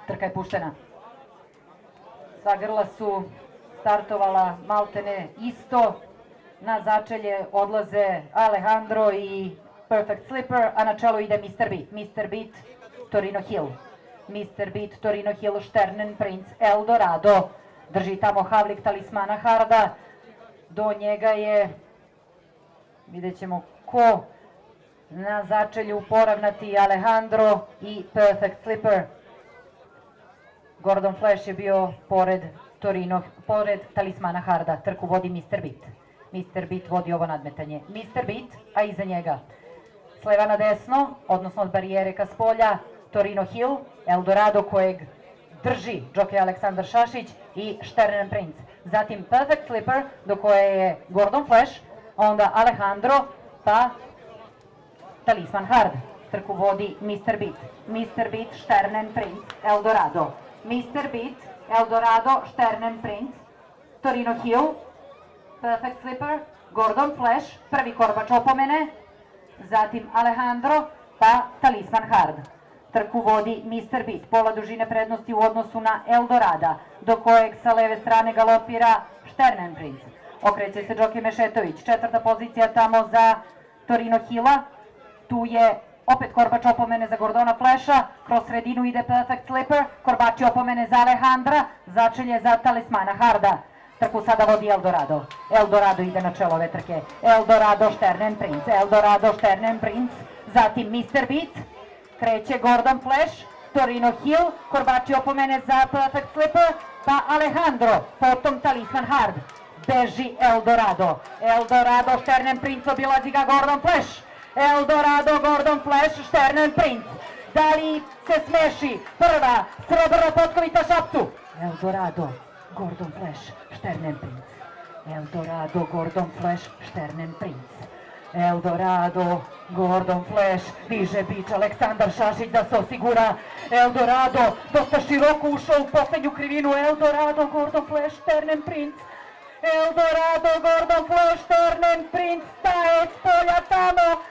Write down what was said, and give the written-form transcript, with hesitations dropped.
Trka je puštena. Sva grla su startovala maltene isto. Na začelje odlaze Alejandro i Perfect Slipper, a na čelu ide Mr. Beat. Mr. Beat, Torino Hill. Mr. Beat, Torino Hill, Sternen Prince, Eldorado. Drži tamo Havlik talismana Harda. Do njega je, vidjet ćemo ko, na začelju poravnati Alejandro i Perfect Slipper. Gordon Flash je bio pored talismana Harda. Trku vodi Mr. Beat. Mr. Beat vodi ovo nadmetanje. Mr. Beat, a iza njega s leva na desno, odnosno od barijere ka spolja, Torino Hill, Eldorado kojeg drži džokej Aleksandar Šašić i Sternen Prince. Zatim Perfect Slipper do koje je Gordon Flash, onda Alejandro pa talisman Hard. Trku vodi Mr. Beat. Mr. Beat, Sternen Prince, Eldorado. Mr. Beat, Eldorado, Sternen Prince, Torino Hill, Perfect Slipper, Gordon Flash, prvi korbač opomene, zatim Alejandro, pa talisman Hard. Trku vodi Mr. Beat, pola dužine prednosti u odnosu na Eldorada, do kojeg sa leve strane galopira Sternen Prince. Okreće se džokej Mešetović, četvrta pozicija tamo za Torino Hilla, tu je opet korbač opomene za Gordona Flasha, kroz sredinu ide Perfect Slipper, korbači opomene za Alejandra, začelje za talismana Harda. Trku sada vodi Eldorado. Eldorado ide na čelo ove trke. Eldorado, Sternen Prince, Eldorado, Sternen Prince, zatim Mr. Beat, kreće Gordon Flash, Torino Hill, korbači opomene za Perfect Slipper, pa Alejandro, potom talisman Hard. Beži Eldorado. Eldorado, Sternen Prince, obilazi ga Gordon Flash. Eldorado, Gordon Flash, Sternen Prince. Da li se smeši prva srebrna potkovita šapcu? Eldorado, Gordon Flash, Sternen Prince. Eldorado, Gordon Flash, Sternen Prince. Eldorado, Gordon Flash, diže bič Aleksandar Šašić da se osigura. Eldorado, dosta široko ušao u poslednju krivinu. Eldorado, Gordon Flash, Sternen Prince. Eldorado, Gordon Flash, Sternen Prince, staje s polja tamo.